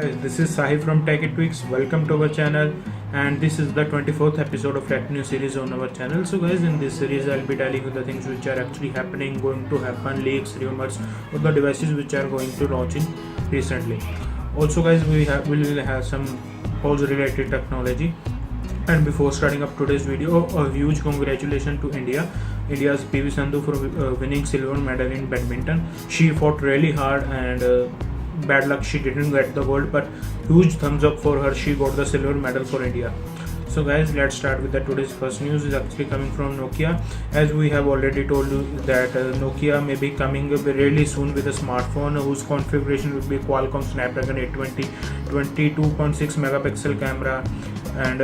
Guys, this is Sahib from Tech It Tweaks. Welcome to our channel, and this is the 24th episode of Tech News series on our channel. So guys, in this series I'll be telling you the things which are actually happening, going to happen, leaks, rumors, or the devices which are going to launch in recently. Also guys, we will have some polls related technology. And before starting up today's video, a huge congratulations to India's PV Sandhu for winning silver medal in badminton. She fought really hard and bad luck she didn't get the gold, but huge thumbs up for her. She got the silver medal for India. So guys, let's start with today's first news is actually coming from Nokia. As we have already told you that Nokia may be coming really soon with a smartphone whose configuration will be Qualcomm Snapdragon 820, 22.6 megapixel camera and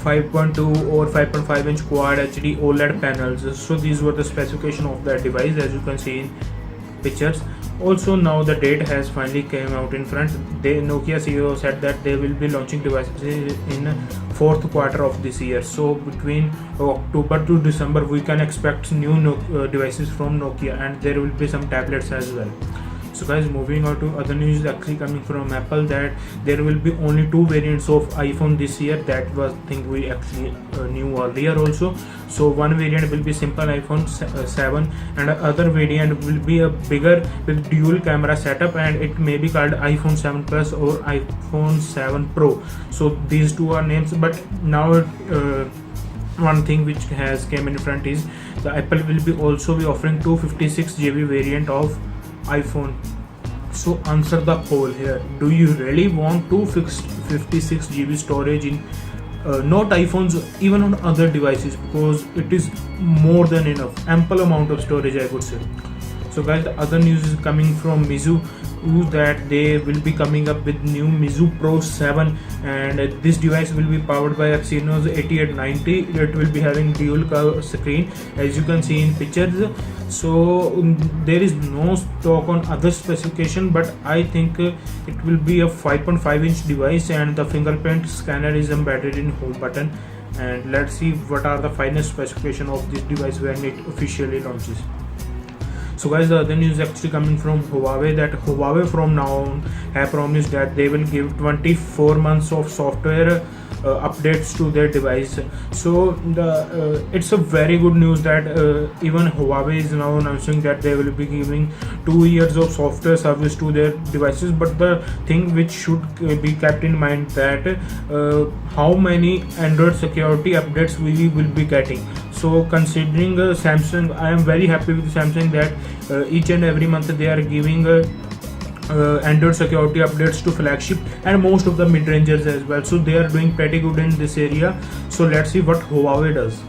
5.2 or 5.5 inch quad HD OLED panels. So these were the specification of that device, as you can see in pictures. Also, now the date has finally came out in front. Nokia CEO said that they will be launching devices in fourth quarter of this year. So between October to December, we can expect new devices from Nokia, and there will be some tablets as well. So guys, moving on to other news actually coming from Apple, that there will be only two variants of iPhone this year. That was thing we actually knew earlier also. So one variant will be simple iPhone 7 and other variant will be a bigger with dual camera setup, and it may be called iPhone 7 Plus or iPhone 7 Pro. So these two are names, but now one thing which has came in front is the Apple will be also be offering 256 GB variant of iPhone. So answer the poll here. Do you really want 256 GB storage in not iPhones, even on other devices? Because it is more than enough, ample amount of storage, I would say. So guys, the other news is coming from Mizu, that they will be coming up with new Mizu Pro 7, and this device will be powered by Exynos 8890. It will be having dual screen, as you can see in pictures. So there is no stock on other specification, but I think it will be a 5.5 inch device, and the fingerprint scanner is embedded in home button. And let's see what are the final specification of this device when it officially launches. So guys, the other news is actually coming from Huawei, that Huawei from now on have promised that they will give 24 months of software updates to their device. So it's a very good news that even Huawei is now announcing that they will be giving 2 years of software service to their devices. But the thing which should be kept in mind that how many Android security updates we will be getting. So considering Samsung, I am very happy with Samsung that each and every month they are giving Android security updates to flagship and most of the mid-rangers as well. So they are doing pretty good in this area. So let's see what Huawei does.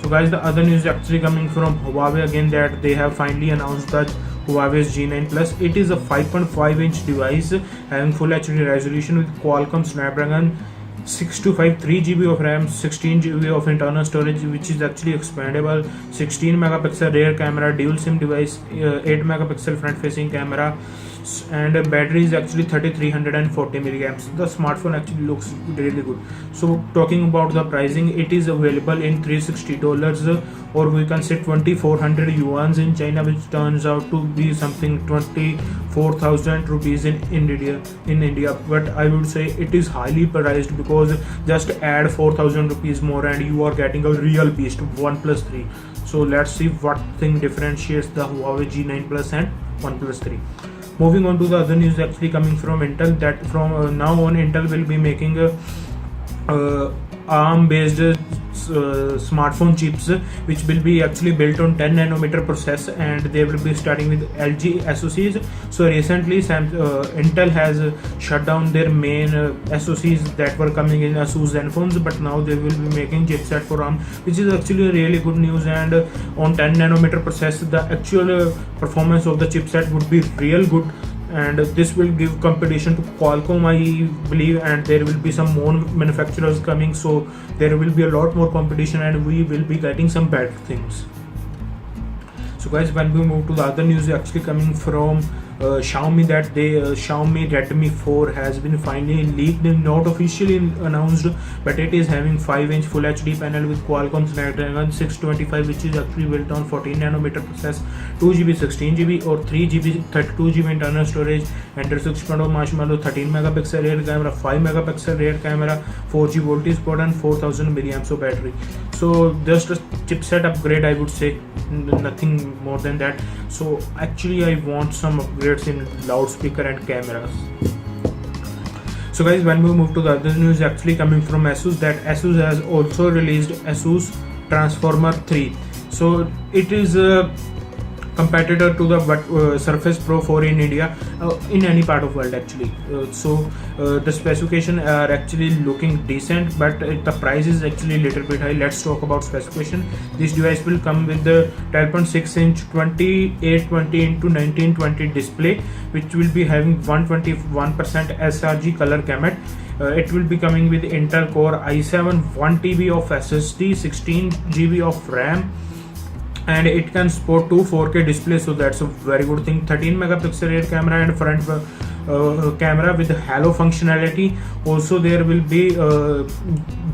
So guys, the other news is actually coming from Huawei again, that they have finally announced that Huawei's G9 Plus. It is a 5.5 inch device having full HD resolution with Qualcomm Snapdragon 625, 3 GB of RAM, 16 GB of internal storage, which is actually expandable, 16 megapixel rear camera, dual SIM device, 8 megapixel front facing camera, and battery is actually 3340 milliamps. The smartphone actually looks really good. So talking about the pricing, it is available in $360, or we can say 2400 yuan in China, which turns out to be something 24,000 rupees in India. But I would say it is highly priced, because just add 4,000 rupees more and you are getting a real beast, OnePlus 3. So let's see what thing differentiates the Huawei G9 Plus and OnePlus 3. Moving on to the other news actually coming from Intel, that from now on Intel will be making ARM based smartphone chips, which will be actually built on 10 nanometer process, and they will be starting with LG SoCs. So recently Intel has shut down their main SoCs that were coming in Asus Zenphones, but now they will be making chipset for ARM, which is actually really good news. And on 10 nanometer process, the actual performance of the chipset would be real good, and this will give competition to Qualcomm, I believe, and there will be some more manufacturers coming. So there will be a lot more competition, and we will be getting some better things. So guys, when we move to the other news actually coming from Xiaomi, that Xiaomi Redmi 4 has been finally leaked and not officially announced, but it is having 5-inch Full HD panel with Qualcomm Snapdragon 625, which is actually built on 14nm process, 2GB 16GB or 3GB 32GB internal storage, Enter 6.0 Marshmallow, 13 megapixel rear camera, 5 megapixel rear camera, 4G voltage port and 4000 milliamps of battery. So just a chipset upgrade, I would say, nothing more than that. So actually I want some upgrades in loudspeaker and cameras. So guys, when we move to the other news actually coming from Asus, that Asus has also released Asus Transformer 3. So it is a competitor to the Surface Pro 4 in India, in any part of world actually. The specification are actually looking decent, but the price is actually a little bit high. Let's talk about specification. This device will come with the 12.6 inch 2820 into 1920 display, which will be having 121% sRG color gamut. It will be coming with Intel Core i7, 1 TB of SSD, 16 GB of RAM, and it can support 2 4K displays, so that's a very good thing. 13 megapixel rear camera and front camera with halo functionality. Also there will be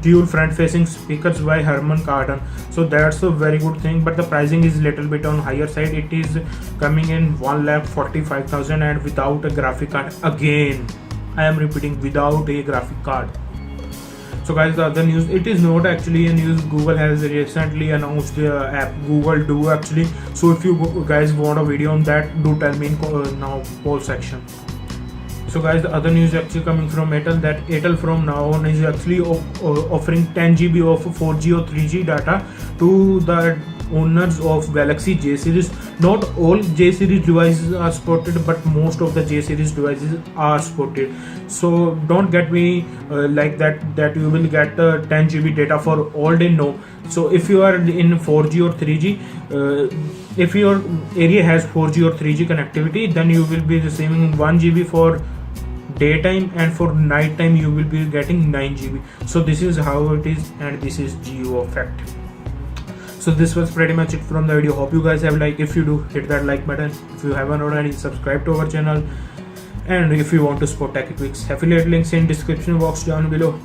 dual front facing speakers by Harman Kardon, so that's a very good thing, but the pricing is little bit on higher side. It is coming in 1,45,000 and without a graphic card. Again, I am repeating, without a graphic card. So guys, the other news, it is not actually a news. Google has recently announced the app Google Duo actually. So if you guys want a video on that, do tell me in now poll section. So guys, the other news actually coming from Airtel, that Airtel from now on is actually offering 10 GB of 4G or 3G data to the owners of Galaxy J series. Not all J series devices are supported, but most of the J series devices are supported. So don't get me like that you will get 10 GB data for all day. No. So if you are in 4G or 3G, if your area has 4G or 3G connectivity, then you will be receiving 1 GB for daytime, and for night time you will be getting 9 GB. So this is how it is, and this is Geo effect. So this was pretty much it from the video. Hope you guys have liked. If you do, hit that like button. If you haven't already, subscribe to our channel. And if you want to support TechieTwix, affiliate links in description box down below.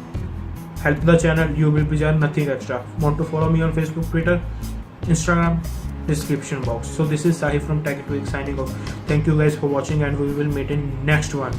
Help the channel, you will be charged nothing extra. Want to follow me on Facebook, Twitter, Instagram, description box. So this is Sahib from TechieTwix signing off. Thank you guys for watching, and we will meet in next one.